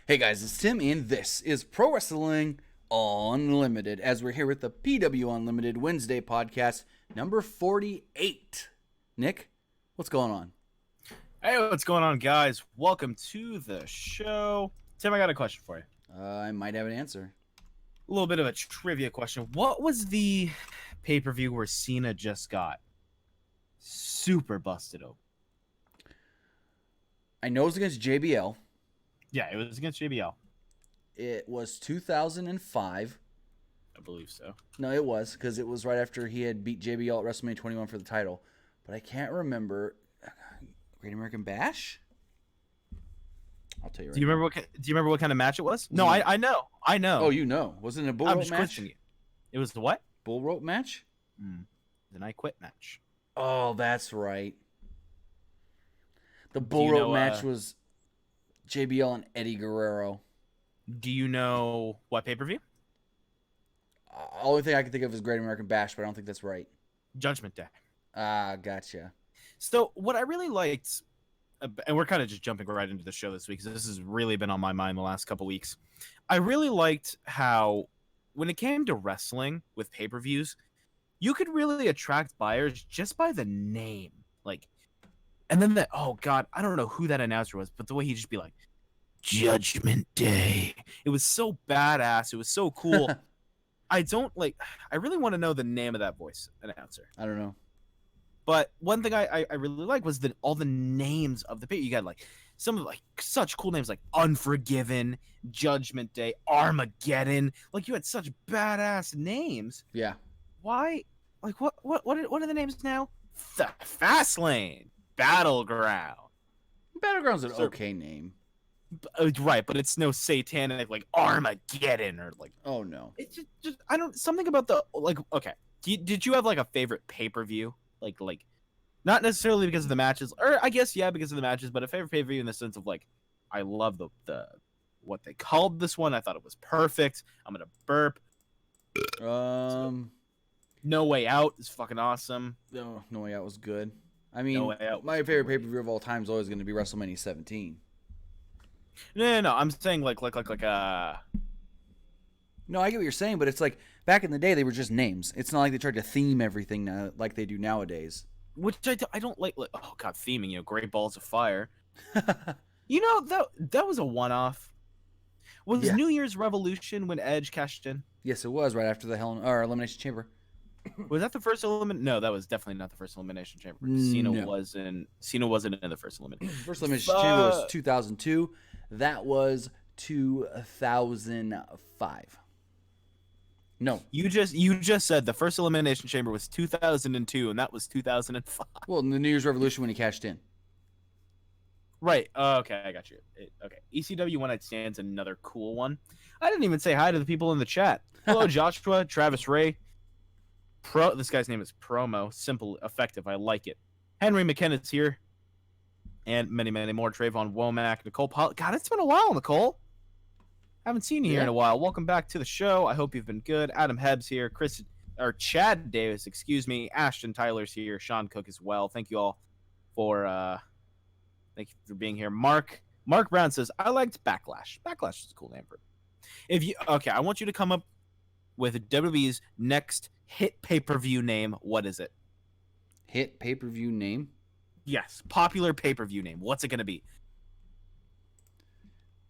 Hey guys, it's Tim, and this is Pro Wrestling Unlimited, as we're here with the PWUnlimited Wednesday podcast, number 48. Nick, what's going on? Hey, what's going on, guys? Welcome to the show. Tim, I got a question for you. I might have an answer. A little bit of a trivia question. What was the pay-per-view where Cena just got super busted open? I know it's against JBL. Yeah, it was against JBL. It was 2005. I believe so. No, it was, because it was right after he had beat JBL at WrestleMania 21 for the title. But I can't remember. Great American Bash? I'll tell you right Do you remember what kind of match it was? No, I know. Oh, you know. Was it a bull rope match? It was the what? Bull rope match? The I Quit match. Oh, that's right. The bull rope match was JBL and Eddie Guerrero. Do you know what pay-per-view? Only thing I can think of is Great American Bash, but I don't think that's right. Judgment Day. Ah, gotcha. So what I really liked, and we're kind of just jumping right into the show this week, because this has really been on my mind the last couple weeks. I really liked how when it came to wrestling with pay-per-views, you could really attract buyers just by the name. And then oh God, I don't know who that announcer was, but the way he'd just be like, Judgment Day. It was so badass. It was so cool. I really want to know the name of that voice announcer. I don't know. But one thing I really like was all the names of the pay. You got some of such cool names like Unforgiven, Judgment Day, Armageddon. You had such badass names. Yeah. Why? What are the names now? Fastlane, Battleground. Battleground's an okay name. Right, but it's no satanic Armageddon or Oh no. It's just I don't something about the okay. Did you have a favorite pay-per-view? Not necessarily because of the matches, or I guess yeah, because of the matches, but a favorite pay-per-view in the sense of I love the what they called this one. I thought it was perfect. I'm gonna burp. No Way Out is fucking awesome. No Way Out was good. I mean, No Way Out my favorite pay-per-view of all time is always going to be WrestleMania 17. No. I'm saying No, I get what you're saying, but it's back in the day they were just names. It's not like they tried to theme everything now, like they do nowadays. Which I don't like. Oh God, theming, Great Balls of Fire. That was a one-off. Was New Year's Revolution when Edge cashed in? Yes, it was right after the Elimination Chamber. Was that the first elimination? No, that was definitely not the first elimination chamber. Cena wasn't in the first elimination. First elimination chamber was 2002. That was 2005. No, you just said the first elimination chamber was 2002, and that was 2005. Well, in the New Year's Revolution when he cashed in. Right. Okay, I got you. Okay. ECW One Night Stand's another cool one. I didn't even say hi to the people in the chat. Hello, Joshua, Travis Ray. This guy's name is Promo. Simple, effective. I like it. Henry McKenna's here. And many, many more. Trayvon Womack, Nicole Paul. God, it's been a while, Nicole. Haven't seen you here in a while. Welcome back to the show. I hope you've been good. Adam Hebb's here. Chad Davis, excuse me. Ashton Tyler's here. Sean Cook as well. Thank you all for being here. Mark Brown says, I liked Backlash. Backlash is a cool name for it. I want you to come up with WWE's next hit pay-per-view name. What is it? Hit pay-per-view name? Yes, popular pay-per-view name. What's it gonna be?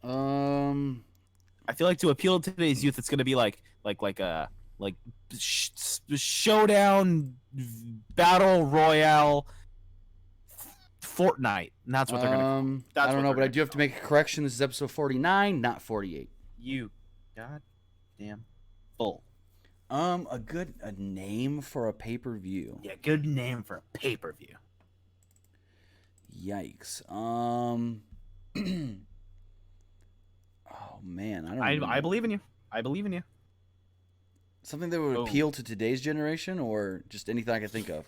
I feel like to appeal to today's youth, it's gonna be Showdown, Battle Royale, Fortnite. And that's what they're gonna. I don't know, but I do have to make a correction. This is episode 49, not 48. You goddamn full. A name for a pay-per-view. Yeah, good name for a pay-per-view. Yikes. Oh man, I don't know. I believe in you. I believe in you. Something that would appeal to today's generation, or just anything I can think of?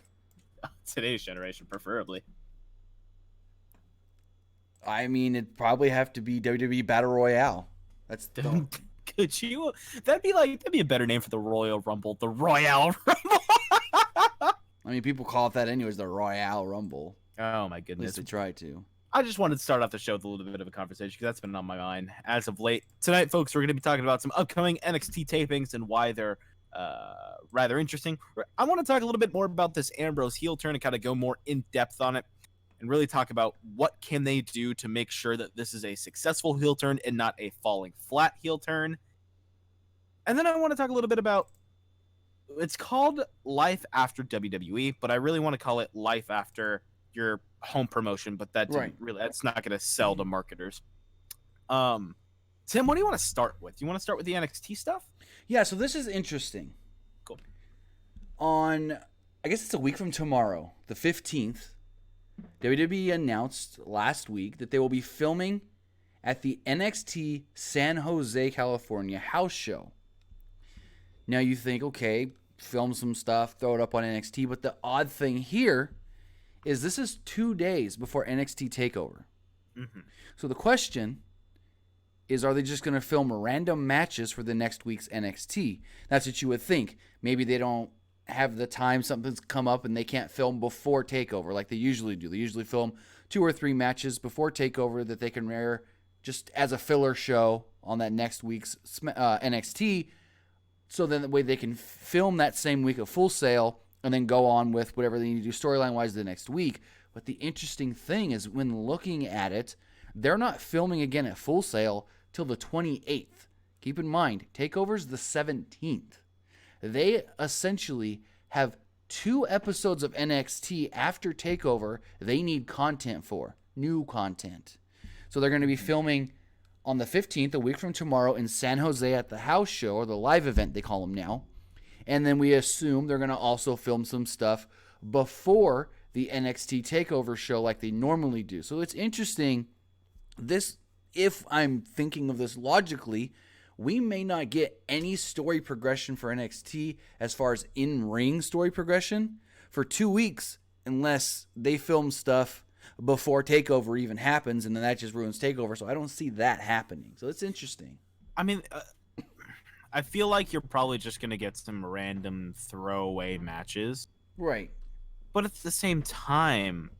Today's generation, preferably. I mean, it'd probably have to be WWE Battle Royale. That's Could you? That'd be a better name for the Royal Rumble. The Royale Rumble. I mean, people call it that anyways, the Royale Rumble. Oh my goodness! At least they try to. I just wanted to start off the show with a little bit of a conversation because that's been on my mind as of late. Tonight, folks, we're going to be talking about some upcoming NXT tapings and why they're rather interesting. I want to talk a little bit more about this Ambrose heel turn and kind of go more in depth on it and really talk about what can they do to make sure that this is a successful heel turn and not a falling flat heel turn. And then I want to talk a little bit about, it's called Life After WWE, but I really want to call it Life After your home promotion, but that didn't really, that's not going to sell to marketers. Tim, what do you want to start with? You want to start with the NXT stuff? Yeah, so this is interesting. Cool. On, I guess it's a week from tomorrow, the 15th, WWE announced last week that they will be filming at the NXT San Jose, California house show. Now you think, okay, film some stuff, throw it up on NXT, but the odd thing here is this is 2 days before NXT Takeover. Mm-hmm. So the question is, are they just going to film random matches for the next week's NXT? That's what you would think. Maybe they don't have the time, something's come up, and they can't film before Takeover like they usually do. They usually film 2 or 3 matches before Takeover that they can air just as a filler show on that next week's NXT, so then the way they can film that same week of Full Sail and then go on with whatever they need to do storyline-wise the next week. But the interesting thing is, when looking at it, they're not filming again at Full Sail till the 28th. Keep in mind, Takeover's the 17th. They essentially have 2 episodes of NXT after Takeover they need content for, new content. So they're going to be filming on the 15th, a week from tomorrow, in San Jose at the house show, or the live event they call them now. And then we assume they're going to also film some stuff before the NXT Takeover show like they normally do. So it's interesting. This, if I'm thinking of this logically, we may not get any story progression for NXT as far as in-ring story progression for 2 weeks unless they film stuff before Takeover even happens, and then that just ruins Takeover. So I don't see that happening. So it's interesting. I mean, I feel like you're probably just going to get some random throwaway matches. Right. But at the same time...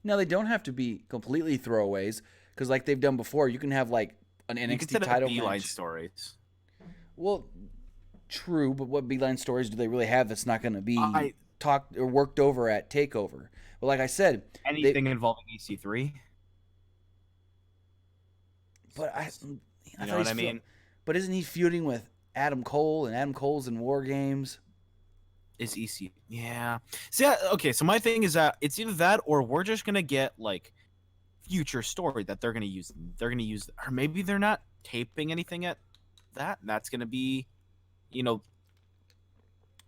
Now, they don't have to be completely throwaways, because like they've done before, you can have like an NXT title Beeline match. Stories. Well, true, but what Beeline stories do they really have that's not going to be talked or worked over at Takeover? But like I said... Anything involving EC3? But you know what I mean? But isn't he feuding with Adam Cole, and Adam Cole's in War Games? Is EC... Yeah. See, okay, so my thing is that it's either that or we're just going to get, like, future story that they're going to use. They're going to use... Or maybe they're not taping anything at that. That's going to be, you know...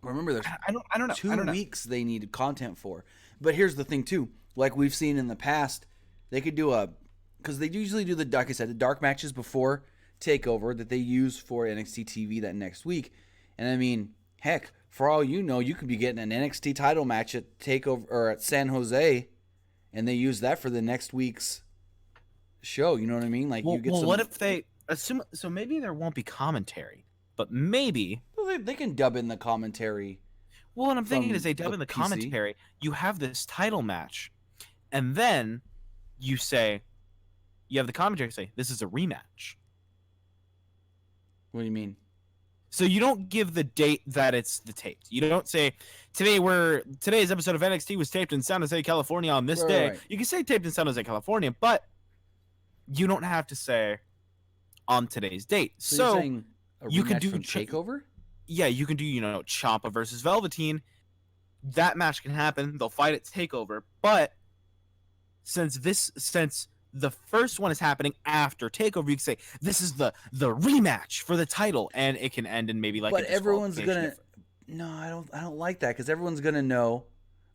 Remember, there's I don't know. 2 weeks they needed content for. But here's the thing, too. Like we've seen in the past, they could do a... Because they usually do the, like I said, the dark matches before Takeover that they use for NXT TV that next week. And I mean, heck, for all you know, you could be getting an NXT title match at Takeover or at San Jose, and they use that for the next week's show. You know what I mean? Like, well, you get what if they assume? So maybe there won't be commentary, but maybe they can dub in the commentary. Well, what I'm thinking is they dub in the commentary. You have this title match, and then you say, you have the commentary say, this is a rematch. What do you mean? So you don't give the date that it's the taped. You don't say today's episode of NXT was taped in San Jose, California on this day. Right. You can say taped in San Jose, California, but you don't have to say on today's date. So you're saying a you can do Takeover? Yeah, you can do, Ciampa versus Velveteen. That match can happen. They'll fight at Takeover, but since the first one is happening after Takeover, you can say this is the rematch for the title, and it can end in maybe like. But everyone's gonna. No, I don't like that because everyone's gonna know.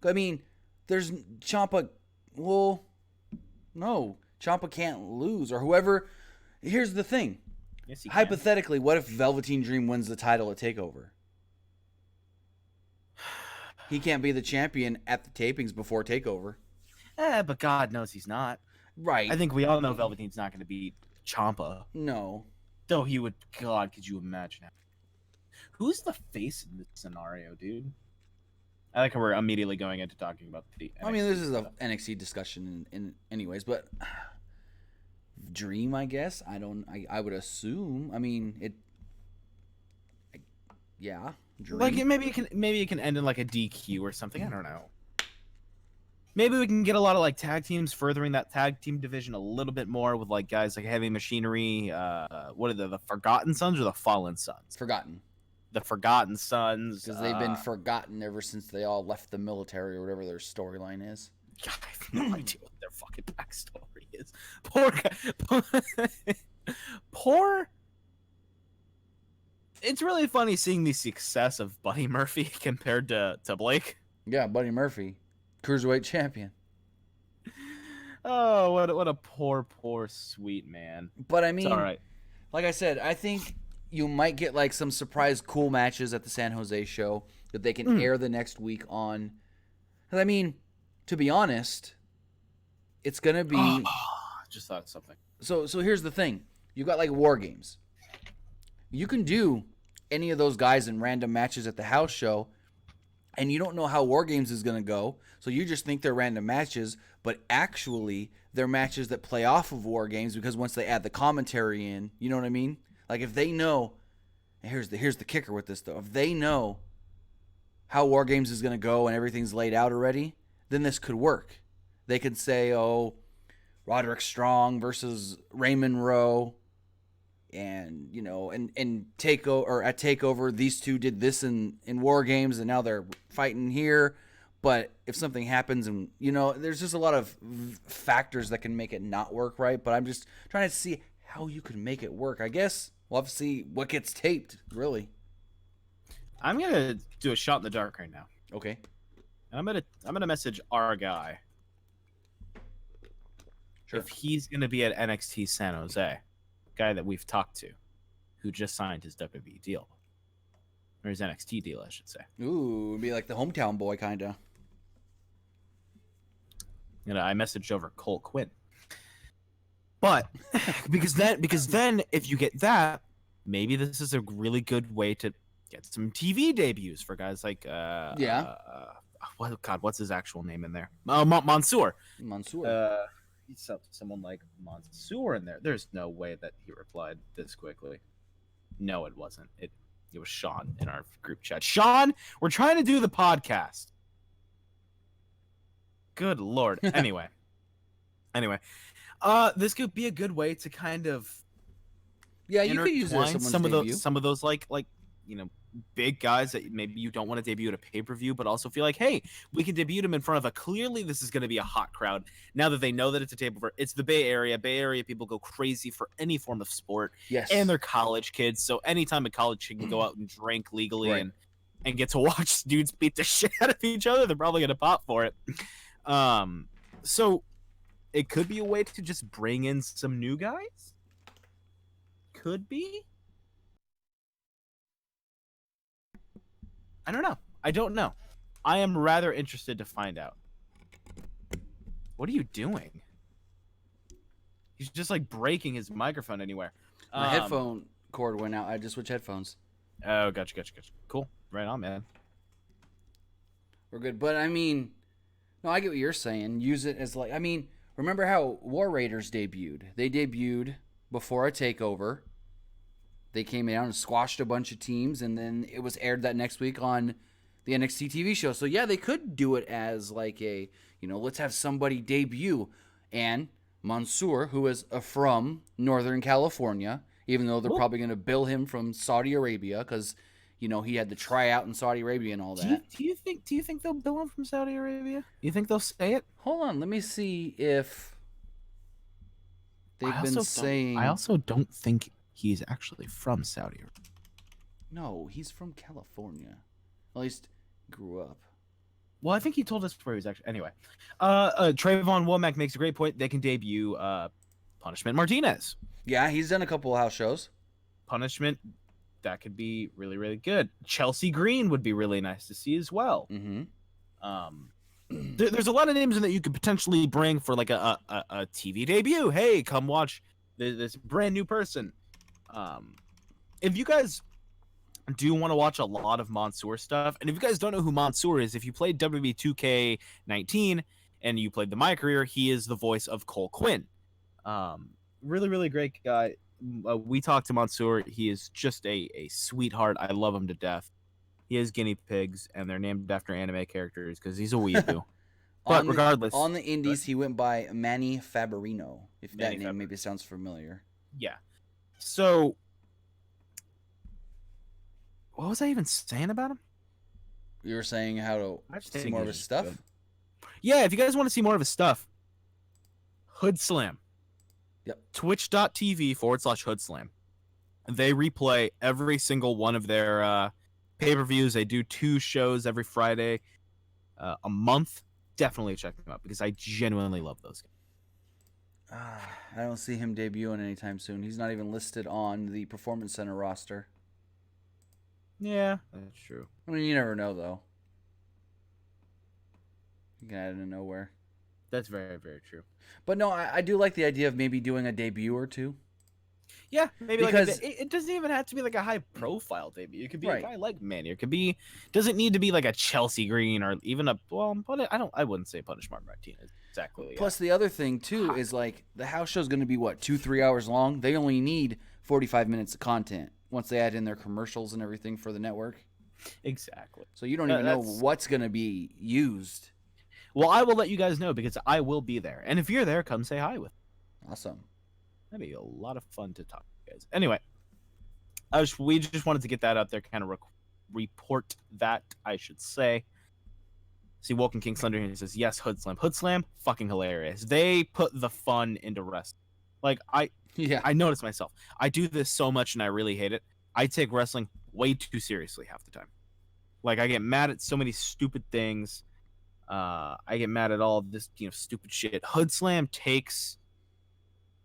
I mean, there's Ciampa. Well, no, Ciampa can't lose, or whoever. Here's the thing. Yes, he hypothetically, what if Velveteen Dream wins the title at Takeover? He can't be the champion at the tapings before Takeover. But God knows he's not. Right. I think we all know Velveteen's not going to beat Ciampa. No. Though he would. God, could you imagine? Who's the face in this scenario, dude? I like how we're immediately going into talking about the NXT I mean, this is a stuff. NXT discussion in anyways, but Dream, I guess. I would assume. I mean, yeah, Dream. Like maybe it can end in like a DQ or something. I don't know. Maybe we can get a lot of like tag teams furthering that tag team division a little bit more with like guys like Heavy Machinery. What are the Forgotten Sons or the Fallen Sons? Forgotten. The Forgotten Sons. Because they've been forgotten ever since they all left the military or whatever their storyline is. God, I have no idea what their fucking backstory is. Poor guy. Poor. It's really funny seeing the success of Buddy Murphy compared to Blake. Yeah, Buddy Murphy, cruiserweight champion. Oh, what a poor sweet man. But I mean, it's all right. Like I said, I think you might get like some surprise cool matches at the San Jose show that they can air the next week on. I mean, to be honest, it's gonna be. Just thought of something. So here's the thing: you got like War Games. You can do any of those guys in random matches at the house show, and you don't know how War Games is gonna go, so you just think they're random matches, but actually they're matches that play off of War Games because once they add the commentary in, you know what I mean? Like if they know, and here's the kicker with this though, if they know how War Games is gonna go and everything's laid out already, then this could work. They could say, oh, Roderick Strong versus Raymond Rowe, and you know, and at Takeover, these two did this in War Games, and now they're fighting here. But if something happens, and you know, there's just a lot of factors that can make it not work right. But I'm just trying to see how you can make it work. I guess we'll have to see what gets taped, really. I'm gonna do a shot in the dark right now. Okay. And I'm gonna message our guy. Sure. If he's gonna be at NXT San Jose, guy that we've talked to, who just signed his WWE deal, or his NXT deal, I should say. Ooh, it'd be like the hometown boy, kinda. You know, I messaged over Cole Quinn. But because then if you get that, maybe this is a really good way to get some TV debuts for guys like what's his actual name in there? Mansoor. He's someone like Mansoor in there. There's no way that he replied this quickly. No, it wasn't. It was Sean in our group chat. Sean, we're trying to do the podcast. Good Lord. Anyway, this could be a good way to kind of you could use it as some of those like you know, big guys that maybe you don't want to debut at a pay-per-view, but also feel like, hey, we can debut them in front of a clearly this is going to be a hot crowd. Now that they know that it's a takeover, it's the Bay Area. Bay Area people go crazy for any form of sport. Yes. And they're college kids, so anytime a college kid can go out and drink legally and get to watch dudes beat the shit out of each other, they're probably going to pop for it. So it could be a way to just bring in some new guys. Could be. I don't know. I don't know. I am rather interested to find out. What are you doing? He's just like breaking his microphone anywhere. My headphone cord went out. I just switched headphones. Oh, gotcha. Cool. Right on, man. We're good. But I mean, no, I get what you're saying. Use it as like, I mean, remember how War Raiders debuted? They debuted before a takeover. They came out and squashed a bunch of teams, and then it was aired that next week on the NXT TV show. So, yeah, they could do it as like a, you know, let's have somebody debut. And Mansoor, who is from Northern California, even though they're probably going to bill him from Saudi Arabia because, you know, he had to try out in Saudi Arabia and all that. Do you think they'll bill him from Saudi Arabia? You think they'll say it? Hold on. Let me see if they've been saying... I also don't think... he's actually from Saudi Arabia. No, he's from California. At least grew up. Well, I think he told us where he was actually. Anyway, Trayvon Womack makes a great point. They can debut Punishment Martinez. Yeah, he's done a couple of house shows. Punishment, that could be really, really good. Chelsea Green would be really nice to see as well. Mm-hmm. There's a lot of names in that you could potentially bring for like a TV debut. Hey, come watch this brand new person. If you guys do want to watch a lot of Mansoor stuff. And if you guys don't know who Mansoor is, if you played WWE 2K19 and you played the My Career, he is the voice of Cole Quinn. Really, really great guy. We talked to Mansoor. He is just a sweetheart. I love him to death. He has guinea pigs, and they're named after anime characters because he's a weeaboo. But regardless, on the indies, he went by Manny Faberino. If Manny that name Faberino. maybe sounds familiar. Yeah. So, what was I even saying about him? You were saying how to I just see think more of he's his just stuff. good. Yeah, if you guys want to see more of his stuff, Hood Slam. Yep. Twitch.tv/Hood Slam. They replay every single one of their pay-per-views. They do 2 shows every Friday a month. Definitely check them out because I genuinely love those guys. I don't see him debuting anytime soon. He's not even listed on the Performance Center roster. Yeah, that's true. I mean, you never know, though. You can out of nowhere. That's very, very true. But no, I do like the idea of maybe doing a debut or two. Yeah, maybe Because- it doesn't even have to be like a high-profile debut. It could be Right. a guy like Manny. It could be doesn't need to be like a Chelsea Green or even a I wouldn't say Punish Martinez exactly. Plus, the other thing, too, is like the house show's going to be, 2-3 hours long? They only need 45 minutes of content once they add in their commercials and everything for the network. Exactly. So you don't even know what's going to be used. Well, I will let you guys know because I will be there. And if you're there, come say hi with me. Awesome. That'd be a lot of fun to talk to you guys. Anyway, we just wanted to get that out there, kind of report that, I should say. See, Woken King Slender here says, yes, Hood Slam. Hood Slam, fucking hilarious. They put the fun into wrestling. Like, I notice myself. I do this so much and I really hate it. I take wrestling way too seriously half the time. Like, I get mad at so many stupid things. I get mad at all this, stupid shit. Hood Slam takes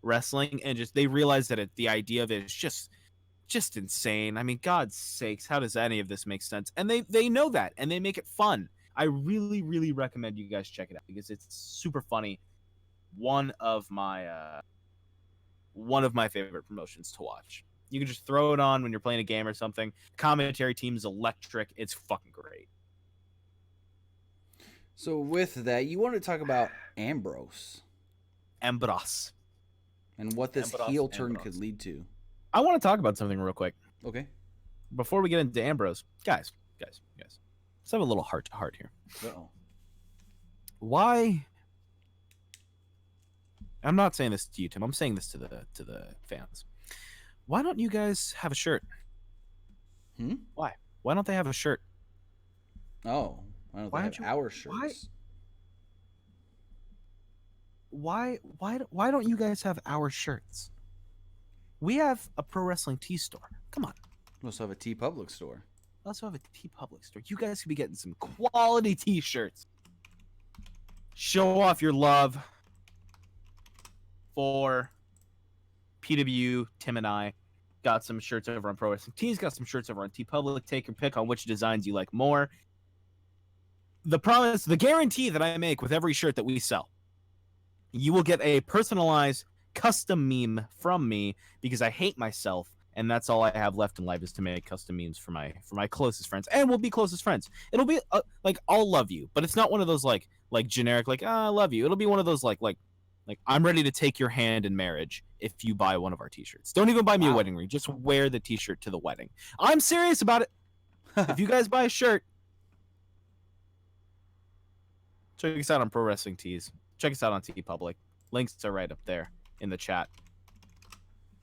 wrestling and they realize that the idea of it is just insane. I mean, God's sakes, how does any of this make sense? And they know that and they make it fun. I really, really recommend you guys check it out because it's super funny. One of my favorite promotions to watch. You can just throw it on when you're playing a game or something. Commentary team is electric. It's fucking great. So with that, you want to talk about Ambrose Ambrose. and what this heel turn could lead to. I want to talk about something real quick. Okay. Before we get into Ambrose, guys, let's have a little heart-to-heart here. Uh-oh. Why? I'm not saying this to you, Tim. I'm saying this to the fans. Why don't you guys have a shirt? Why? Why don't they have a shirt? Oh, why don't they have our shirts? Why don't you guys have our shirts? We have a pro wrestling tee store. Come on. We also have a T Public store. We also have a T Public store. You guys could be getting some quality t-shirts. Show off your love for PW, Tim and I. Got some shirts over on Pro Wrestling Tees. Got some shirts over on T Public. Take your pick on which designs you like more. The guarantee that I make with every shirt that we sell, you will get a personalized custom meme from me because I hate myself, and that's all I have left in life is to make custom memes for my closest friends, and we'll be closest friends. It'll be like I'll love you, but it's not one of those like generic I love you. It'll be one of those like I'm ready to take your hand in marriage if you buy one of our t-shirts. Don't even buy me a wedding ring. Just wear the t-shirt to the wedding. I'm serious about it. If you guys buy a shirt, check us out on Pro Wrestling Tees. Check us out on T Public. Links are right up there in the chat.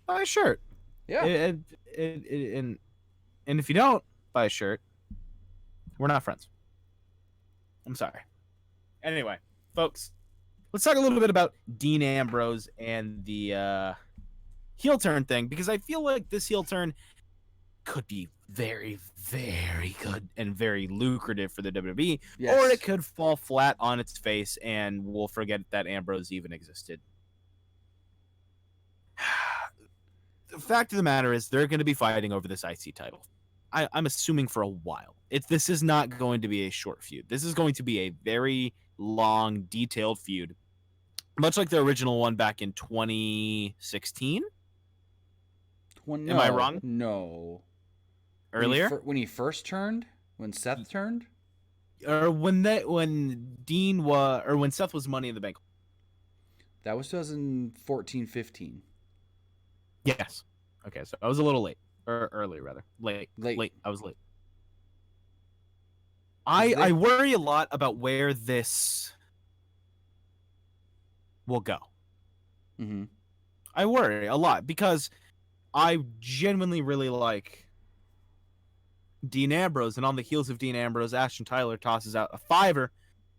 Buy a shirt. Yeah. And if you don't buy a shirt, we're not friends. I'm sorry. Anyway, folks, let's talk a little bit about Dean Ambrose and the heel turn thing, because I feel like this heel turn could be very, very good and very lucrative for the WWE, Yes. or it could fall flat on its face and we'll forget that Ambrose even existed. The fact of the matter is they're going to be fighting over this IC title. I'm assuming for a while. This is not going to be a short feud. This is going to be a very long, detailed feud, much like the original one back in 2016. Am I wrong? No. Earlier? When he first turned? When Seth turned? Or when Seth was Money in the Bank. That was 2014, 15. Yes. Okay, so I was a little late. Or early, rather. Late. I was late. I worry a lot about where this will go. Mm-hmm. I worry a lot because I genuinely really like Dean Ambrose, and on the heels of Dean Ambrose, Ashton Tyler tosses out a $5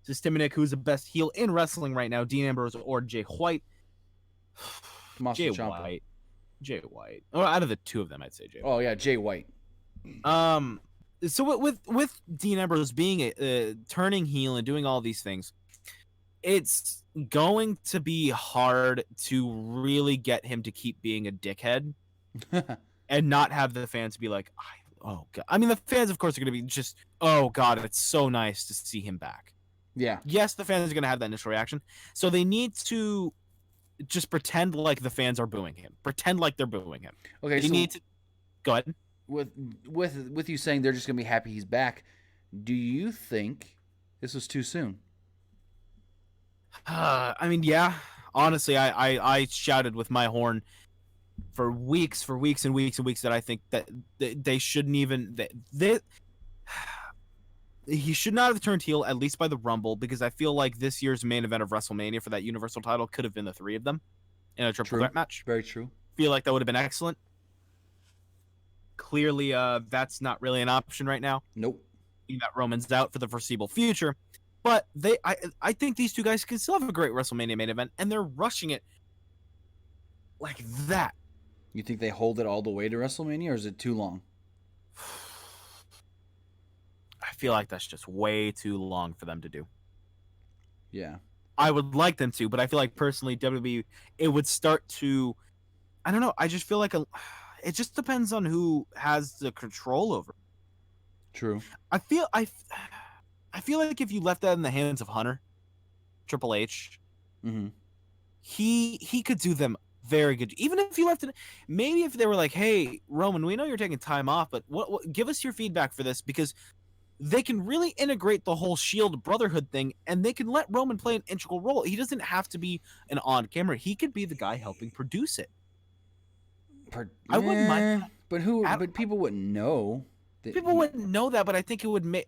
to Stiminik, who's the best heel in wrestling right now, Dean Ambrose or Jay White. Jay White. Jay White. Or out of the two of them, I'd say Jay White. Oh yeah, Jay White. So with Dean Ambrose being a turning heel and doing all these things, it's going to be hard to really get him to keep being a dickhead and not have the fans be like, oh God. I mean, the fans, of course, are going to be just, oh God, it's so nice to see him back. Yeah. Yes, the fans are going to have that initial reaction. So they need to just pretend like the fans are booing him. Pretend like they're booing him. Okay, they need to go ahead. With you saying they're just going to be happy he's back, do you think this was too soon? I mean, yeah. Honestly, I shouted with my horn for weeks and weeks and weeks that I think that they shouldn't even he should not have turned heel at least by the Rumble, because I feel like this year's main event of WrestleMania for that Universal title could have been the three of them in a triple threat match. Very true. Feel like that would have been excellent. Clearly, that's not really an option right now. Nope. Being that Roman's out for the foreseeable future. But I think these two guys can still have a great WrestleMania main event, and they're rushing it like that. You think they hold it all the way to WrestleMania, or is it too long? I feel like that's just way too long for them to do. Yeah. I would like them to, but I feel like personally, WWE, it would start to, I don't know, I just feel like it just depends on who has the control over it. True. I feel like if you left that in the hands of Hunter, Triple H, mm-hmm. he could do them very good. Even if you left it, maybe if they were like, "Hey, Roman, we know you're taking time off, but what give us your feedback for this," because they can really integrate the whole Shield Brotherhood thing, and they can let Roman play an integral role. He doesn't have to be an on camera. He could be the guy helping produce it. I wouldn't mind that. But people wouldn't know. People wouldn't know that, but I think it would make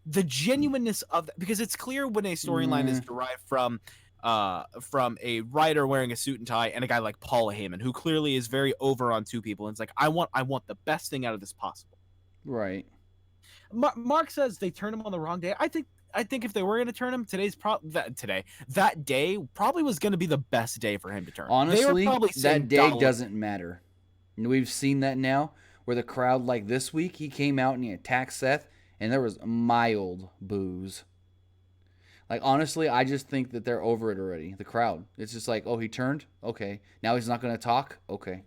the genuineness of that, because it's clear when a storyline is derived from a writer wearing a suit and tie and a guy like Paul Heyman, who clearly is very over on two people, and it's like, I want the best thing out of this possible. Right. Mark says they turned him on the wrong day. I think if they were going to turn him, that day probably was going to be the best day for him to turn. Honestly, that day doesn't matter. We've seen that now, where the crowd, like this week, he came out and he attacked Seth, and there was mild boos. Like, honestly, I just think that they're over it already. The crowd. It's just like, oh, he turned? Okay. Now he's not going to talk? Okay.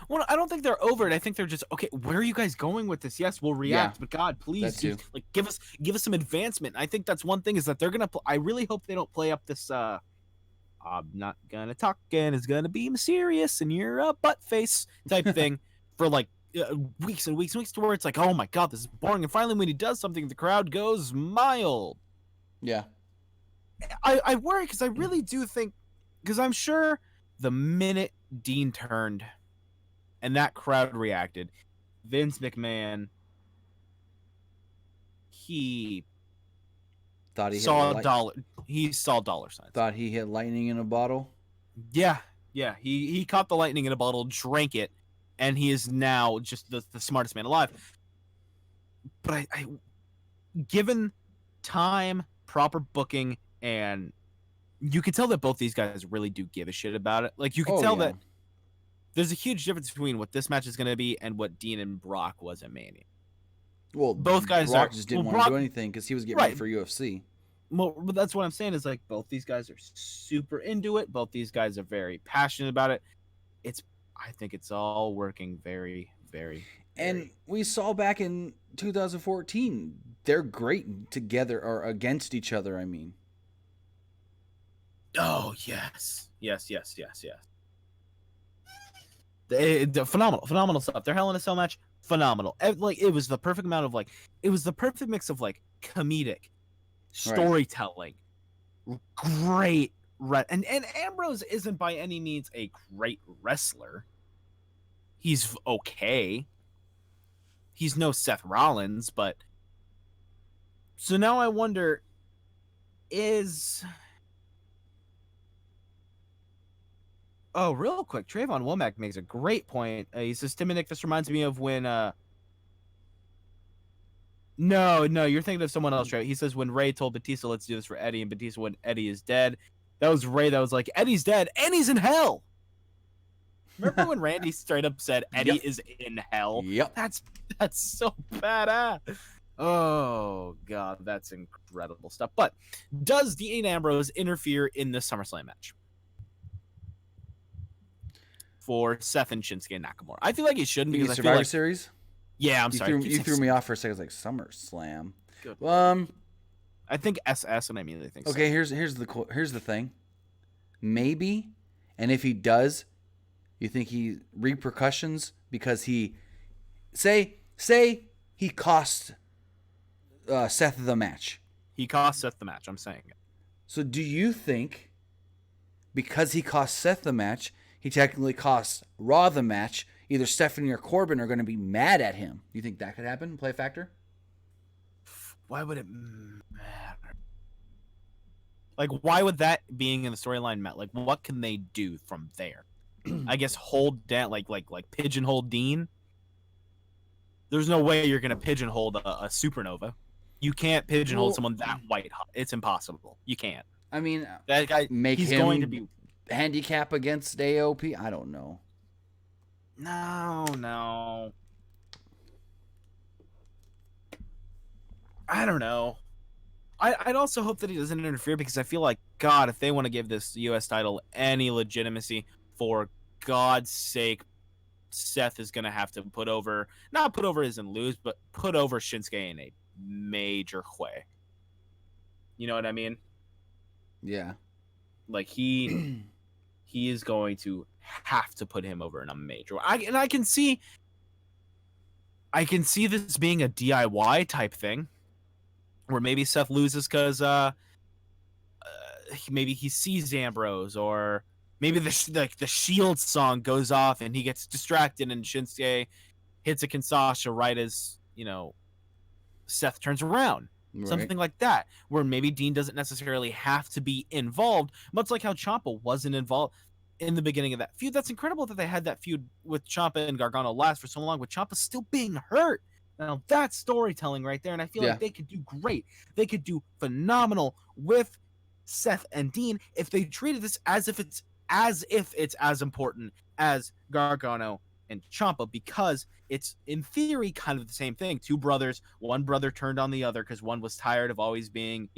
Well, I don't think they're over it. I think they're just, okay, where are you guys going with this? Yes, we'll react, but God, please, give us some advancement. I think that's one thing, is that they're going to, I really hope they don't play up this, I'm not going to talk and it's going to be mysterious and you're a butt face type thing for like weeks and weeks and weeks, to where it's like, oh my God, this is boring. And finally, when he does something, the crowd goes mild. Yeah. I worry, because I really do think, because I'm sure the minute Dean turned and that crowd reacted, Vince McMahon, he thought he saw dollar signs. Thought he hit lightning in a bottle. Yeah. He caught the lightning in a bottle, drank it, and he is now just the smartest man alive. But I given time, proper booking, and you can tell that both these guys really do give a shit about it. Like, you can tell that there's a huge difference between what this match is going to be and what Dean and Brock was at Mania. Well, both guys Brock just didn't want to do anything because he was getting ready for UFC. Well, but that's what I'm saying, is like, both these guys are super into it. Both these guys are very passionate about it. I think it's all working very, very. And we saw back in 2014, they're great together or against each other, I mean. Oh, yes. Phenomenal stuff. Their Hell in a Cell match, phenomenal. Like it was the perfect amount of it was the perfect mix of comedic storytelling, great. And Ambrose isn't by any means a great wrestler. He's okay. He's no Seth Rollins, but so now I wonder Oh, real quick, Trayvon Womack makes a great point. He says, Tim and Nick, this reminds me of when No, you're thinking of someone else, Trey. He says when Ray told Batista, let's do this for Eddie, and Batista when Eddie is dead. That was Ray that was like, Eddie's dead, and he's in hell. Remember when Randy straight up said Eddie is in hell? Yep. That's so badass. Oh god, that's incredible stuff. But does Dean Ambrose interfere in the SummerSlam match for Seth and Shinsuke and Nakamura? I feel like he shouldn't because I feel Survivor like Series. Yeah, I'm sorry. You threw me off for a second. I was like SummerSlam. Good. I think SS, and I immediately think. Okay, here's the thing. Maybe, and if he does, you think he repercussions because he say he cost Seth the match. He cost Seth the match. I'm saying it. So do you think because he cost Seth the match, he technically costs Raw the match? Either Stephanie or Corbin are going to be mad at him. You think that could happen? Play a factor? Why would it matter? Like, why would that being in the storyline matter? Like, what can they do from there? I guess hold down, like pigeonhole Dean. There's no way you're going to pigeonhole a supernova. You can't pigeonhole someone that white hot. It's impossible. You can't. I mean, that guy, he's going to be handicap against AOP. I don't know. No. I don't know. I'd also hope that he doesn't interfere because I feel like, God, if they want to give this U.S. title any legitimacy, for God's sake, Seth is going to have to not put over isn't lose, but put over Shinsuke in a major way. You know what I mean? Yeah. Like he is going to have to put him over in a major way. I can see this being a DIY type thing, where maybe Seth loses because maybe he sees Ambrose, or maybe the Shield song goes off and he gets distracted, and Shinsuke hits a Kinshasa right as Seth turns around. Right. Something like that, where maybe Dean doesn't necessarily have to be involved, much like how Ciampa wasn't involved in the beginning of that feud. That's incredible that they had that feud with Ciampa and Gargano last for so long, with Ciampa still being hurt. Now that's storytelling right there, and I feel like they could do great. They could do phenomenal with Seth and Dean if they treated this as if it's as important as Gargano and Ciampa, because it's in theory kind of the same thing. Two brothers, one brother turned on the other because one was tired of always being,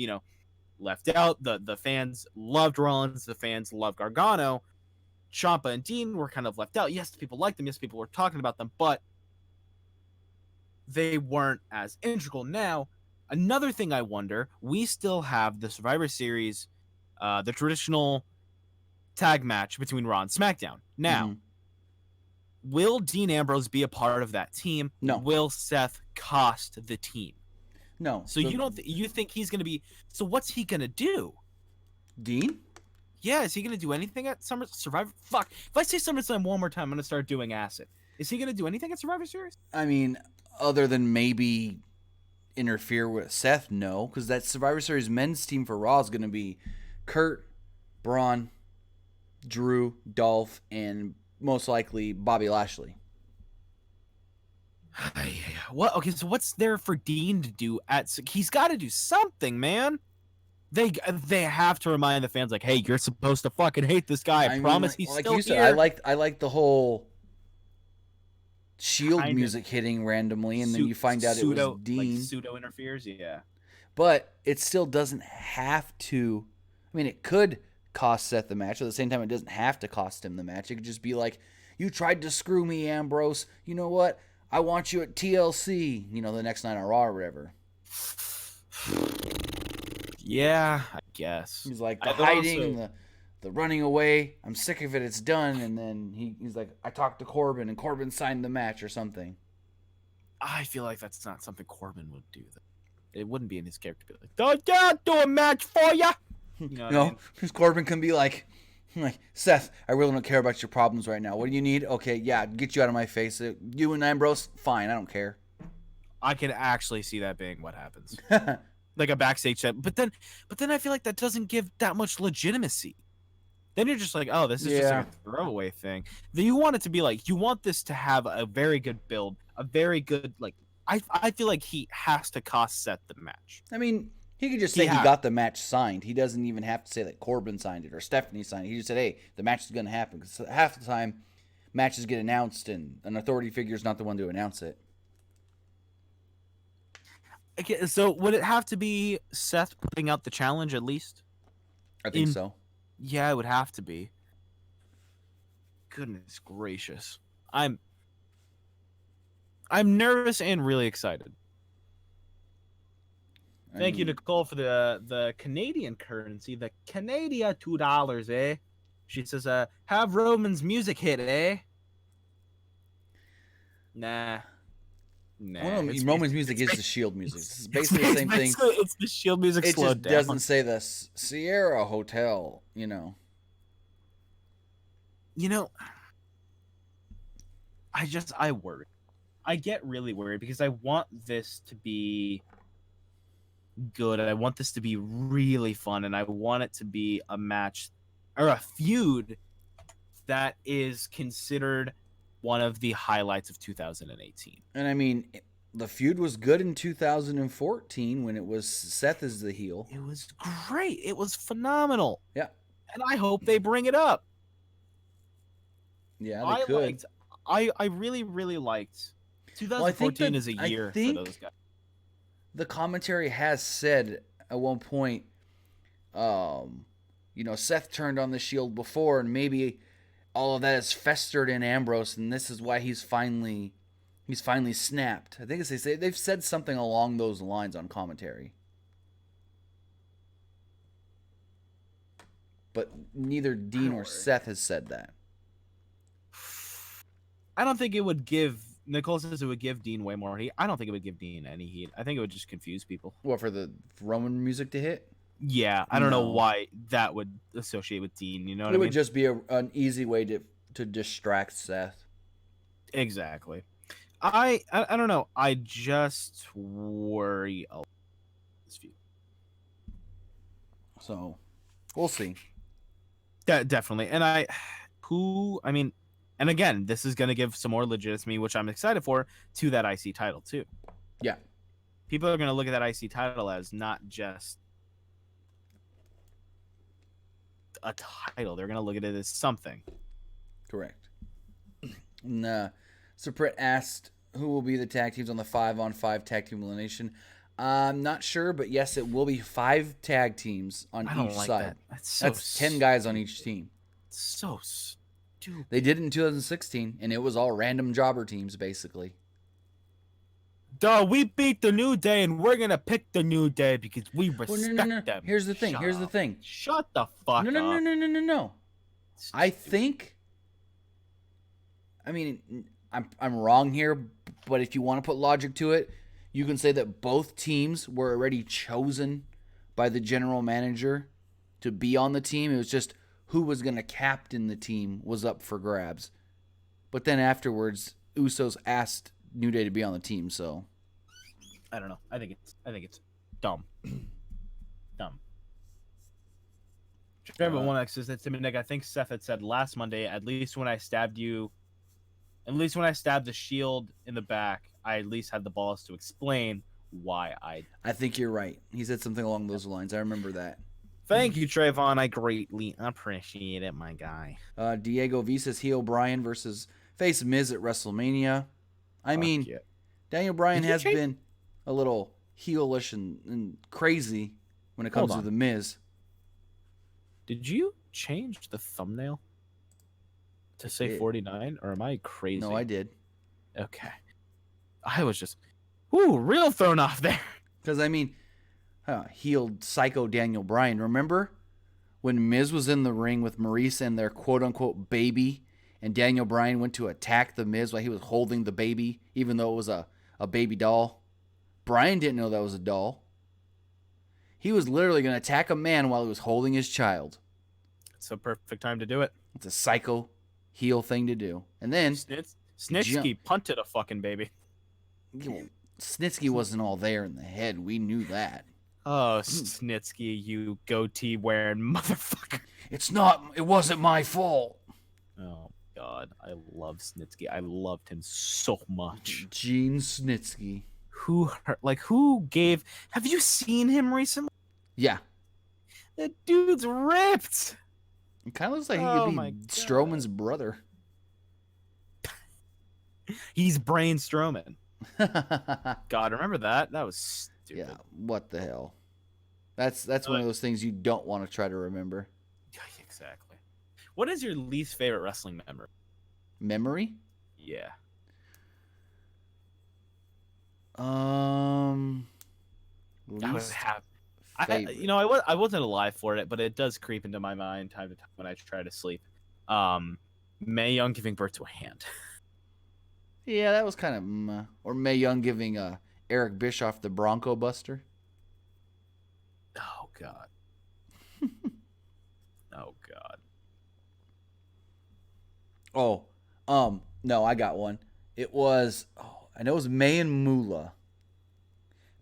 left out. The fans loved Rollins, the fans loved Gargano. Ciampa and Dean were kind of left out. Yes, people liked them. Yes, people were talking about them, but they weren't as integral. Now, another thing I wonder, we still have the Survivor Series, the traditional tag match between Raw and SmackDown. Now, will Dean Ambrose be a part of that team? No. Will Seth cost the team? No. So you think he's going to be... So what's he going to do? Dean? Yeah, is he going to do anything at Survivor? Fuck. If I say SummerSlam one more time, I'm going to start doing acid. Is he going to do anything at Survivor Series? I mean, other than maybe interfere with Seth, no. Because that Survivor Series men's team for Raw is going to be Kurt, Braun, Drew, Dolph, and most likely Bobby Lashley. What? Okay, so what's there for Dean to do? He's got to do something, man. They have to remind the fans, like, hey, you're supposed to fucking hate this guy. I promise he's still here. Said, I like the whole Shield music hitting randomly, and then you find out it was Dean. Like pseudo interferes, yeah. But it still doesn't have to. I mean, it could cost Seth the match. At the same time, it doesn't have to cost him the match. It could just be like, you tried to screw me, Ambrose. You know what? I want you at TLC, the next night on Raw or whatever. Yeah, I guess. He's like hiding the running away. I'm sick of it. It's done. And then he's like, I talked to Corbin, and Corbin signed the match or something. I feel like that's not something Corbin would do. It wouldn't be in his character to be like, don't do a match for ya. You know what I mean? Because Corbin can be like, Seth, I really don't care about your problems right now. What do you need? Okay, yeah, get you out of my face. You and Ambrose, fine, I don't care. I can actually see that being what happens. Like a backstage set. But then I feel like that doesn't give that much legitimacy. Then you're just like, oh, this is just like a throwaway thing. Then you want it to be like, you want this to have a very good build, a very good, like, I feel like he has to cost Seth the match. I mean, he could just say he got the match signed. He doesn't even have to say that Corbin signed it or Stephanie signed it. He just said, hey, the match is going to happen. Because half the time, matches get announced and an authority figure is not the one to announce it. Okay, so would it have to be Seth putting out the challenge at least? I think so. Yeah, it would have to be. Goodness gracious. I'm nervous and really excited. Thank you, Nicole, for the Canadian currency, the Canadian $2, eh? She says, have Roman's music hit, eh? Nah. Well, Roman's music is the Shield music. It's basically the same thing. It's the Shield music slowed down. It just doesn't say the Sierra Hotel, you know. You know, I worry. I get really worried because I want this to be good and I want this to be really fun and I want it to be a match or a feud that is considered one of the highlights of 2018. And I mean, the feud was good in 2014 when it was Seth as the heel. It was great. It was phenomenal. Yeah. And I hope they bring it up. Yeah, they could. I really, really liked 2014 is a year for those guys. The commentary has said at one point, Seth turned on the Shield before, and maybe all of that has festered in Ambrose, and this is why he's finally snapped. I think they've said something along those lines on commentary. But neither Dean or Seth has said that. I don't think it would give... Nicole says it would give Dean way more heat. I don't think it would give Dean any heat. I think it would just confuse people. What, for the Roman music to hit? Yeah, I don't know why that would associate with Dean. You know what I mean? It would just be an easy way to distract Seth. Exactly. I don't know. I just worry a lot about this feud. So, we'll see. Definitely. And again, this is going to give some more legitimacy, which I'm excited for, to that IC title, too. Yeah. People are going to look at that IC title as not just a title. They're going to look at it as something. Correct. So Britt asked who will be the tag teams on the 5-on-5 tag team elimination. I'm not sure, but yes, it will be 5 tag teams on each side. That's 10 guys on each team. So stupid. They did it in 2016, and it was all random jobber teams, basically. Duh, we beat the New Day, and we're going to pick the New Day because we respect them. Here's the thing. Shut the fuck up. No. I think... I mean, I'm wrong here, but if you want to put logic to it, you can say that both teams were already chosen by the general manager to be on the team. It was just who was going to captain the team was up for grabs. But then afterwards, Usos asked New Day to be on the team, so I don't know. I think it's dumb. Dumb. Trevor 1X says that Nick, I think Seth had said last Monday, at least when I stabbed the Shield in the back, I at least had the balls to explain why I think you're right. He said something along those lines. I remember that. Thank you, Trayvon. I greatly appreciate it, my guy. Diego V says heel Bryan versus face Miz at WrestleMania. I mean, Daniel Bryan has been a little heelish and crazy when it comes to the Miz. Did you change the thumbnail to say 49, or am I crazy? No, I did. Okay. I was just, real thrown off there. Because, I mean, healed Psycho Daniel Bryan. Remember when Miz was in the ring with Maurice and their quote-unquote baby, and Daniel Bryan went to attack the Miz while he was holding the baby, even though it was a baby doll. Bryan didn't know that was a doll. He was literally going to attack a man while he was holding his child. It's a perfect time to do it. It's a psycho heel thing to do. And then Snitsky punted a fucking baby. Snitsky wasn't all there in the head. We knew that. Oh, Snitsky, you goatee wearing motherfucker. It wasn't my fault. Oh, God. I love Snitsky. I loved him so much. Gene Snitsky. Have you seen him recently? Yeah. That dude's ripped. It kind of looks like he could be Strowman's brother. He's Brain Strowman. God, remember that? That was stupid. Yeah, what the hell? That's one of those things you don't want to try to remember. Exactly. What is your least favorite wrestling memory? Memory? Yeah. I wasn't alive for it, but it does creep into my mind time to time when I try to sleep. Mae Young giving birth to a hand. Yeah, that was kind of or Mae Young giving Eric Bischoff the Bronco Buster. Oh God. Oh God. Oh, no, I got one. It was I know it was May and Moolah.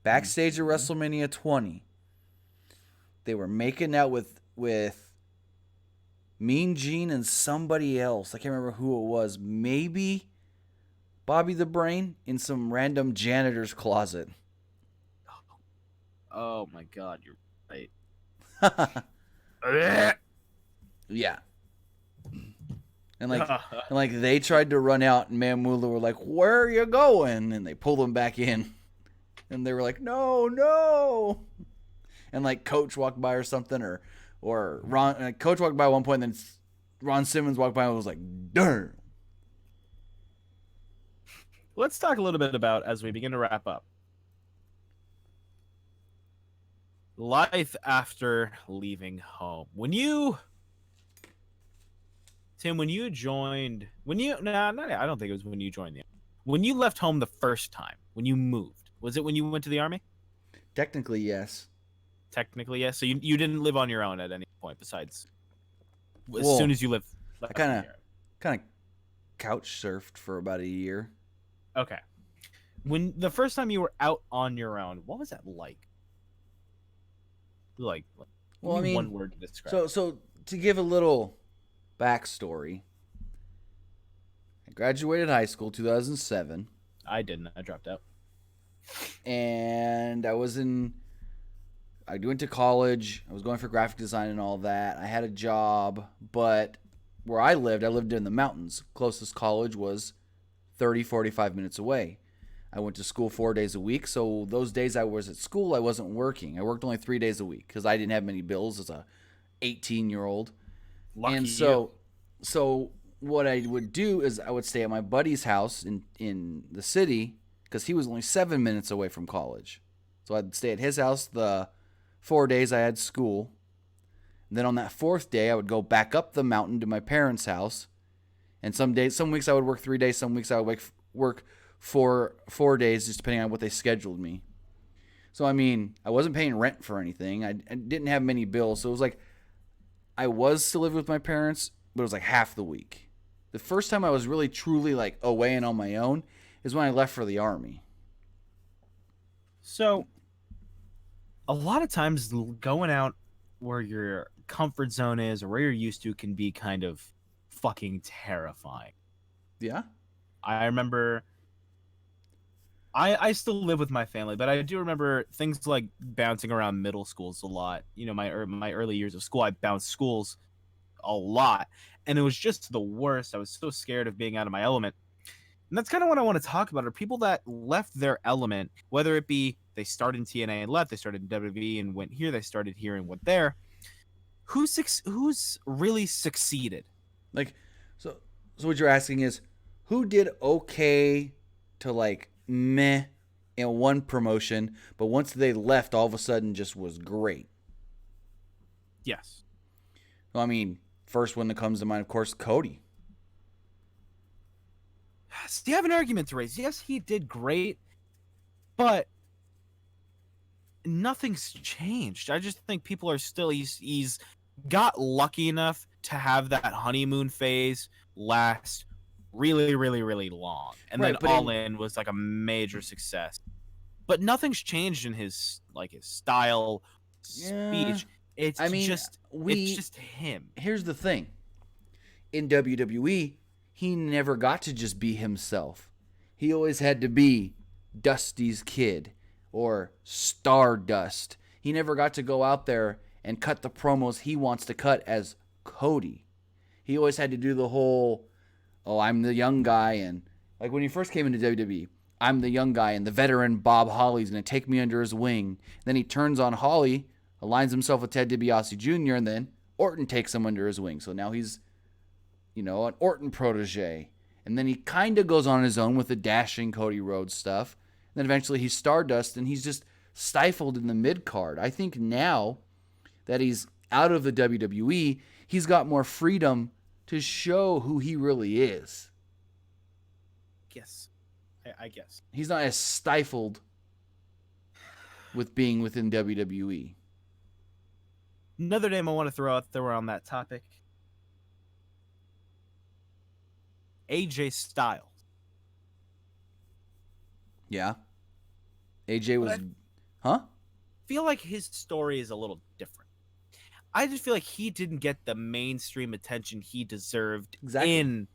Backstage at WrestleMania 20. They were making out with Mean Gene and somebody else. I can't remember who it was. Maybe Bobby the Brain in some random janitor's closet. Oh my God, you're right. Yeah. And they tried to run out, and Man Moolah were like, "Where are you going?" And they pulled them back in. And they were like, "No." And like Coach walked by or something, or Ron. Coach walked by at one point, and then Ron Simmons walked by and was like, "Darn." Let's talk a little bit about, as we begin to wrap up, life after leaving home. When you joined, I don't think it was when you joined when you left home the first time, when you moved, was it when you went to the Army? Technically, yes. Technically, yes. So you didn't live on your own at any point besides soon as you left. I kind of couch surfed for about a year. Okay. When the first time you were out on your own, what was that like? Well, I mean, one word to describe. So to give a little backstory, I graduated high school 2007. I didn't. I dropped out. And I went to college. I was going for graphic design and all that. I had a job, but where I lived in the mountains. Closest college was 30, 45 minutes away. I went to school 4 days a week, so those days I was at school, I wasn't working. I worked only 3 days a week because I didn't have many bills as a 18-year-old. Lucky and so what I would do is I would stay at my buddy's house in the city because he was only 7 minutes away from college. So I'd stay at his house the 4 days I had school. And then on that fourth day, I would go back up the mountain to my parents' house. And some weeks I would work 3 days, some weeks I would work 4 days, just depending on what they scheduled me. So, I mean, I wasn't paying rent for anything. I didn't have many bills. So it was like I was still living with my parents, but it was like half the week. The first time I was really, truly like away and on my own is when I left for the Army. So, a lot of times going out where your comfort zone is or where you're used to can be kind of fucking terrifying. Yeah? I remember I still live with my family, but I do remember things like bouncing around middle schools a lot. You know, my early years of school, I bounced schools a lot, and it was just the worst. I was so scared of being out of my element. And that's kind of what I want to talk about, are people that left their element, whether it be they started in TNA and left, they started in WWE and went here, they started here and went there. Who's really succeeded? Like, so what you're asking is, who did okay to like meh in one promotion, but once they left, all of a sudden just was great? Yes. So, I mean, first one that comes to mind, of course, Cody. Do you have an argument to raise? Yes, he did great, but nothing's changed. I just think people are still he's got lucky enough to have that honeymoon phase last really, really, really long, and Right, then but All In was like a major success. But nothing's changed in his style, speech. It's I mean, it's just him. Here's the thing. In WWE, he never got to just be himself. He always had to be Dusty's kid or Stardust. He never got to go out there and cut the promos he wants to cut as Cody. He always had to do the whole, oh, I'm the young guy, and like when he first came into WWE, I'm the young guy, and the veteran Bob Holly's going to take me under his wing. Then he turns on Holly, aligns himself with Ted DiBiase Jr., and then Orton takes him under his wing. So now he's, an Orton protege. And then he kind of goes on his own with the dashing Cody Rhodes stuff. And then eventually he's Stardust, and he's just stifled in the mid-card. I think now that he's out of the WWE, he's got more freedom to show who he really is. Yes. I guess. He's not as stifled with being within WWE. Another name I want to throw out there on that topic. AJ Styles. Yeah. AJ was... Huh? Feel like his story is a little different. I just feel like he didn't get the mainstream attention he deserved in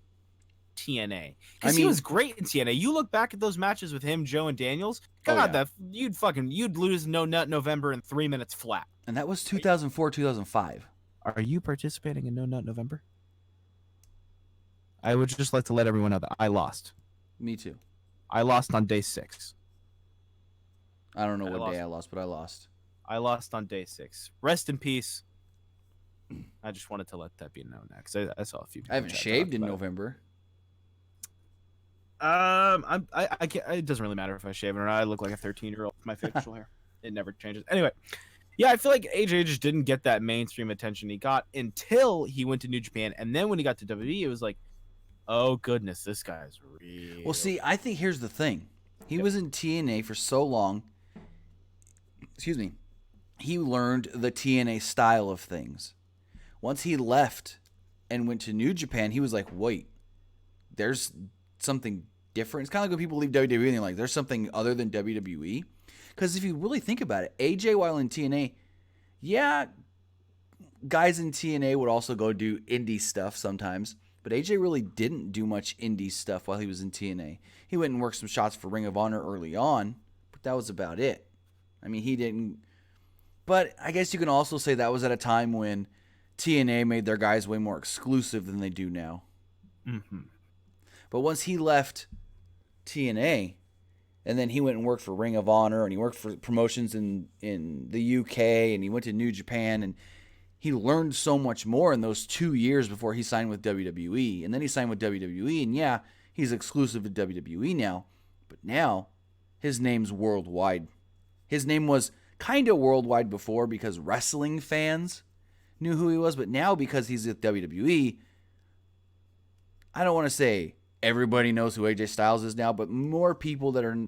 TNA. Because he was great in TNA. You look back at those matches with him, Joe, and Daniels. God, you'd lose No Nut November in 3 minutes flat. And that was 2004, 2005. Are you participating in No Nut November? I would just like to let everyone know that I lost. Me too. I lost on day 6. I don't know what day I lost, but I lost. I lost on day 6. Rest in peace. I just wanted to let that be known now because I saw a few people. I haven't shaved in November. It doesn't really matter if I shave it or not. I look like a 13-year-old with my facial hair. It never changes. Anyway, yeah, I feel like AJ just didn't get that mainstream attention he got until he went to New Japan, and then when he got to WWE, it was like, oh goodness, this guy's real. Well, see, I think here's the thing. He was in TNA for so long. Excuse me. He learned the TNA style of things. Once he left and went to New Japan, he was like, wait, there's something different. It's kind of like when people leave WWE and they're like, there's something other than WWE. Because if you really think about it, AJ while in TNA, yeah, guys in TNA would also go do indie stuff sometimes. But AJ really didn't do much indie stuff while he was in TNA. He went and worked some shots for Ring of Honor early on, but that was about it. I mean, he didn't. But I guess you can also say that was at a time when TNA made their guys way more exclusive than they do now. Mm-hmm. But once he left TNA, and then he went and worked for Ring of Honor, and he worked for promotions in the UK, and he went to New Japan, and he learned so much more in those 2 years before he signed with WWE. And then he signed with WWE, and yeah, he's exclusive to WWE now. But now, his name's worldwide. His name was kind of worldwide before because wrestling fans knew who he was. But now, because he's at WWE, I don't want to say everybody knows who AJ Styles is now, but more people that are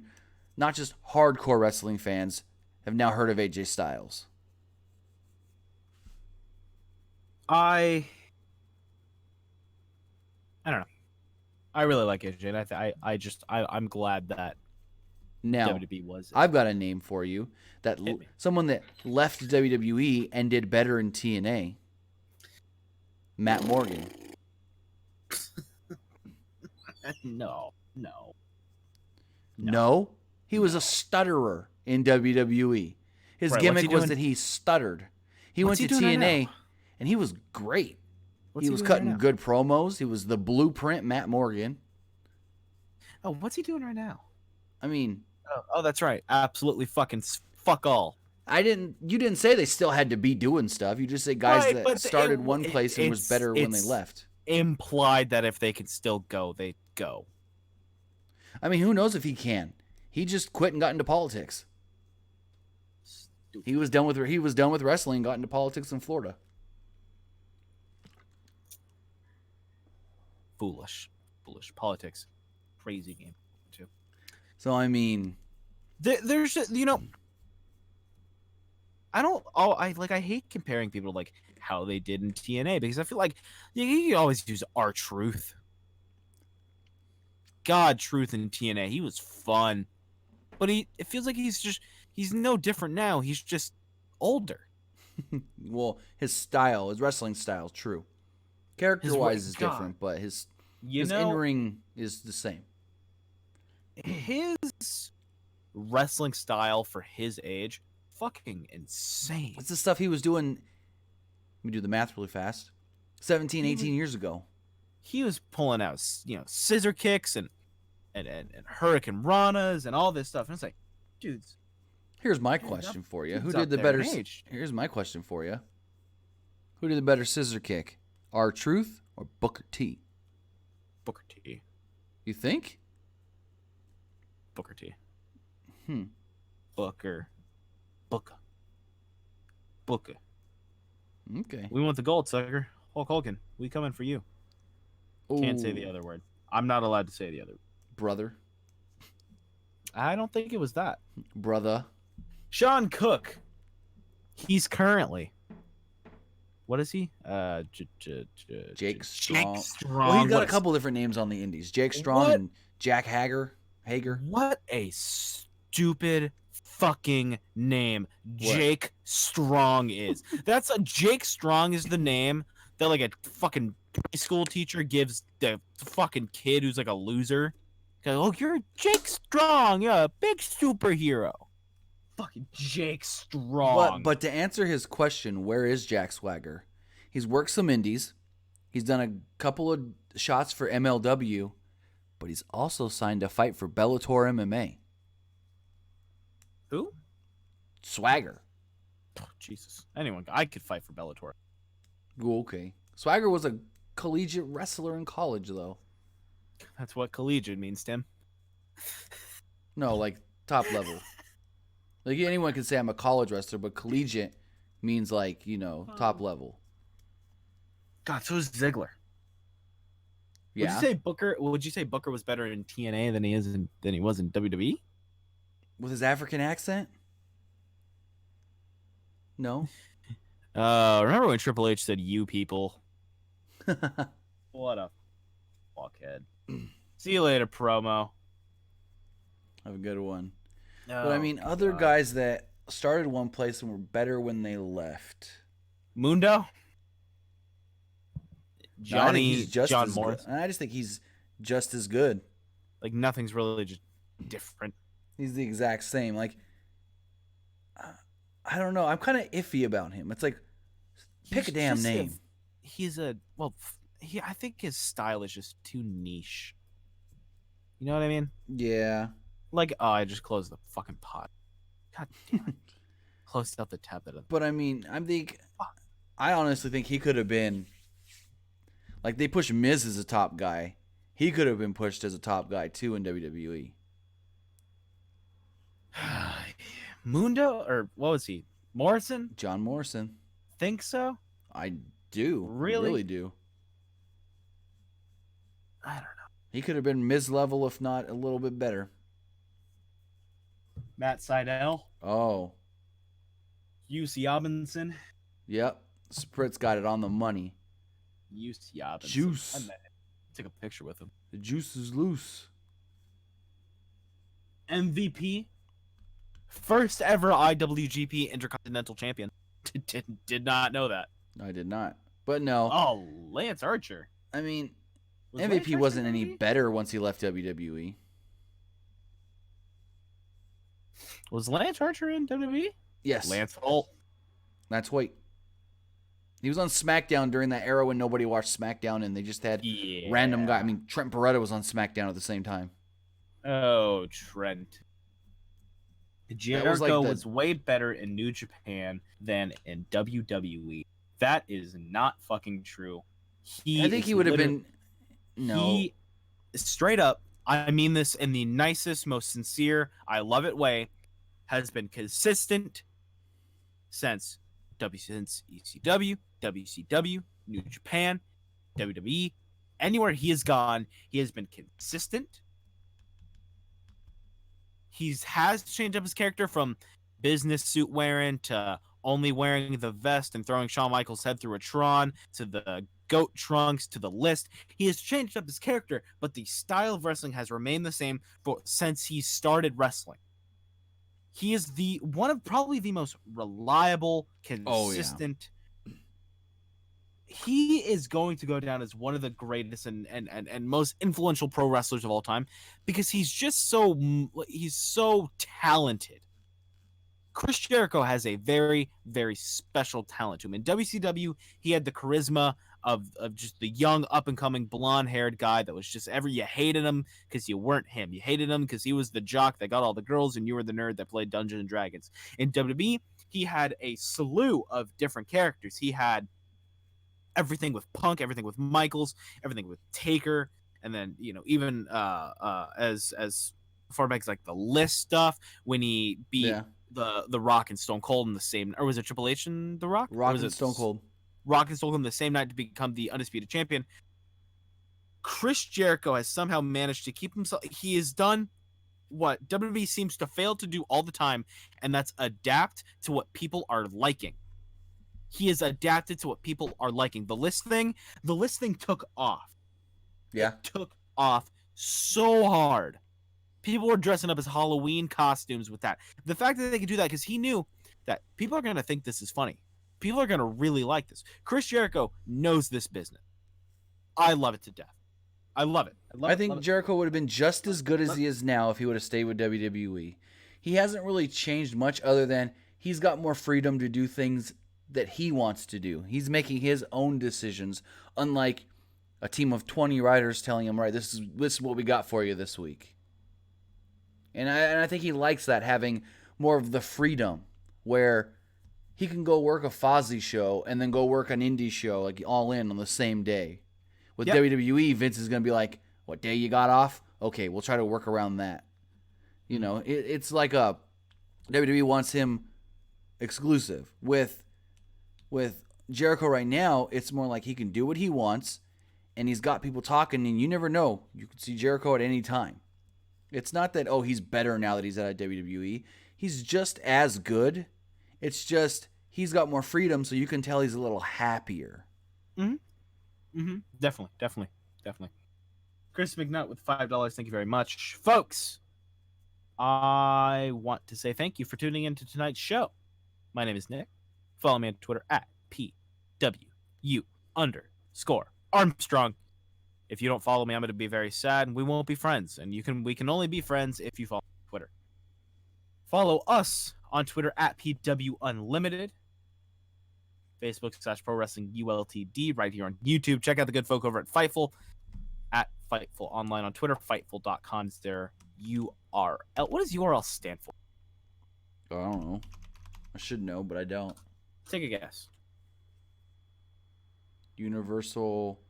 not just hardcore wrestling fans have now heard of AJ Styles. I don't know. I really like AJ, and I'm glad that now WWE was. I've got a name for you that someone that left WWE and did better in TNA. Matt Morgan. No. He was a stutterer in WWE. His gimmick was that he stuttered. He went to TNA. And he was great. He was cutting good promos. He was the blueprint Matt Morgan. Oh, what's he doing right now? I mean... Oh, that's right. Absolutely fucking fuck all. You didn't say they still had to be doing stuff. You just say guys that started one place and was better when they left. Implied that if they can still go, they go. I mean, who knows if he can? He just quit and got into politics. Stupid. He was done with wrestling and got into politics in Florida. foolish. Politics, crazy game too. So I mean, There's I hate comparing people to like how they did in TNA because I feel like you always use R-Truth. God, Truth in TNA, he was fun, but it feels like he's no different now. He's just older. well, his wrestling style, true. Character-wise is different, but his in-ring is the same. His wrestling style for his age, fucking insane. What's the stuff he was doing? Let me do the math really fast. 18 years ago. He was pulling out, scissor kicks and Hurricane Ranas and all this stuff. And it's like, dudes. Here's my question for you. Who did the better? Here's my question for you. Who did the better scissor kick? R-Truth or Booker T? Booker T. You think? Booker T. Booker. Okay. We want the gold, sucker. Hulk Hogan, we coming for you. Ooh. Can't say the other word. I'm not allowed to say the other word. Brother. I don't think it was that. Brother. Sean Cook. He's currently. What is he? Jake Strong. Well, he's got a couple different names on the indies. Jake Strong and Jack Hager. What a stupid fucking name Jake Strong is. Jake Strong is the name that like a fucking preschool teacher gives the fucking kid who's like a loser. Oh, you're Jake Strong. You're a big superhero. Fucking Jake Strong. But to answer his question, where is Jack Swagger? He's worked some indies. He's done a couple of shots for MLW, but he's also signed to fight for Bellator MMA. Who? Swagger. Oh, Jesus. I could fight for Bellator. Ooh, okay. Swagger was a collegiate wrestler in college, though. That's what collegiate means, Tim. No, like top level. Like anyone can say I'm a college wrestler, but collegiate means like, top level. God, so is Ziggler. Yeah. Would you say Booker was better in TNA than he was in WWE? With his African accent? No. Remember when Triple H said "you people"? What a fuckhead. See you later, promo. Have a good one. Oh, but I mean, other guys that started one place and were better when they left. Mundo? John Morris. I just think he's just as good. Like nothing's really just different. He's the exact same. Like, I don't know. I'm kind of iffy about him. It's like, pick a damn name. I think his style is just too niche. You know what I mean? Yeah. Like, I just closed the fucking pot. God damn it. Closed out the tab. But I mean, I honestly think he could have been, like they pushed Miz as a top guy. He could have been pushed as a top guy too in WWE. Mundo, or what was he? Morrison? John Morrison. Think so? I do. Really? I really do. I don't know. He could have been Miz level, if not a little bit better. Matt Sydal. Oh. UC Robinson. Yep. Spritz got it on the money. UC Robinson. Juice. I met him. Took a picture with him. The juice is loose. MVP. First ever IWGP Intercontinental Champion. Did not know that. I did not. But no. Oh, Lance Archer. I mean, MVP wasn't any better once he left WWE. Was Lance Archer in WWE? Yes. Lance Holt. That's Hoyt. He was on SmackDown during that era when nobody watched SmackDown and they just had random guy. I mean, Trent Beretta was on SmackDown at the same time. Oh, Trent. Jericho was way better in New Japan than in WWE. That is not fucking true. I think he would have been... No. He, straight up, I mean this in the nicest, most sincere, I love it way, has been consistent since ECW, WCW, New Japan, WWE, anywhere he has gone, he has been consistent. He has changed up his character from business suit wearing to only wearing the vest and throwing Shawn Michaels' head through a Tron to the goat trunks to the list. He has changed up his character, but the style of wrestling has remained the same since he started wrestling. He is one of probably the most reliable, consistent. He is going to go down as one of the greatest and most influential pro wrestlers of all time because he's just so talented. Chris Jericho has a very, very special talent to him. In WCW, he had the charisma of just the young, up-and-coming, blonde-haired guy that was just you hated him because you weren't him. You hated him because he was the jock that got all the girls, and you were the nerd that played Dungeons and Dragons. In WWE, he had a slew of different characters. He had everything with Punk, everything with Michaels, everything with Taker, and then, even as far back as like the list stuff when he beat the Rock and Stone Cold in the same, or was it Triple H and the Rock? Rock and Stone Cold. Rock and Stone Cold in the same night to become the undisputed champion. Chris Jericho has somehow managed to keep himself. He has done what WWE seems to fail to do all the time, and that's adapt to what people are liking. He has adapted to what people are liking. The list thing took off. Yeah. It took off so hard. People were dressing up as Halloween costumes with that. The fact that they could do that, because he knew that people are going to think this is funny. People are going to really like this. Chris Jericho knows this business. I love it to death. I love it. I think Jericho would have been just as good as he is now if he would have stayed with WWE. He hasn't really changed much other than he's got more freedom to do things that he wants to do. He's making his own decisions, unlike a team of 20 writers telling him, right, this is what we got for you this week. And I think he likes that, having more of the freedom where he can go work a Fozzy show and then go work an indie show, like All In on the same day. With WWE, Vince is going to be like, what day you got off? Okay, we'll try to work around that. It's like WWE wants him exclusive. With Jericho right now, it's more like he can do what he wants, and he's got people talking, and you never know. You can see Jericho at any time. It's not that, he's better now that he's at WWE. He's just as good. It's just he's got more freedom, so you can tell he's a little happier. Definitely. Chris McNutt with $5. Thank you very much. Folks, I want to say thank you for tuning in to tonight's show. My name is Nick. Follow me on Twitter at PWU_Armstrong. If you don't follow me, I'm going to be very sad, and we won't be friends. And we can only be friends if you follow me on Twitter. Follow us on Twitter at PWUnlimited. Facebook.com/Pro Wrestling ULTD right here on YouTube. Check out the good folk over at Fightful at Fightful Online on Twitter. Fightful.com is their URL. What does URL stand for? I don't know. I should know, but I don't. Take a guess. Universal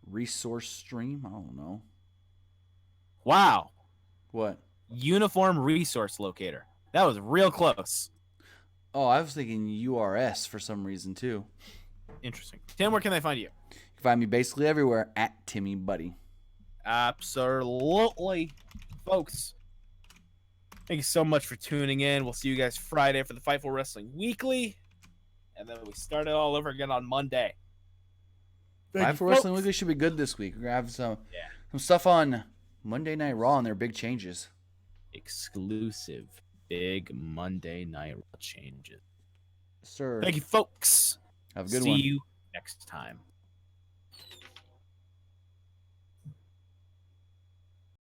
Resource Stream? I don't know. Wow. What? Uniform Resource Locator. That was real close. Oh, I was thinking URS for some reason, too. Interesting. Tim, where can they find you? You can find me basically everywhere at Timmy Buddy. Absolutely. Folks, thank you so much for tuning in. We'll see you guys Friday for the Fightful Wrestling Weekly. And then we start it all over again on Monday. Fightful Wrestling Weekly should be good this week. We're going to have some stuff on Monday Night Raw and their big changes. Exclusive big Monday Night Raw changes. Sir. Thank you, folks. Have a good one. See you next time.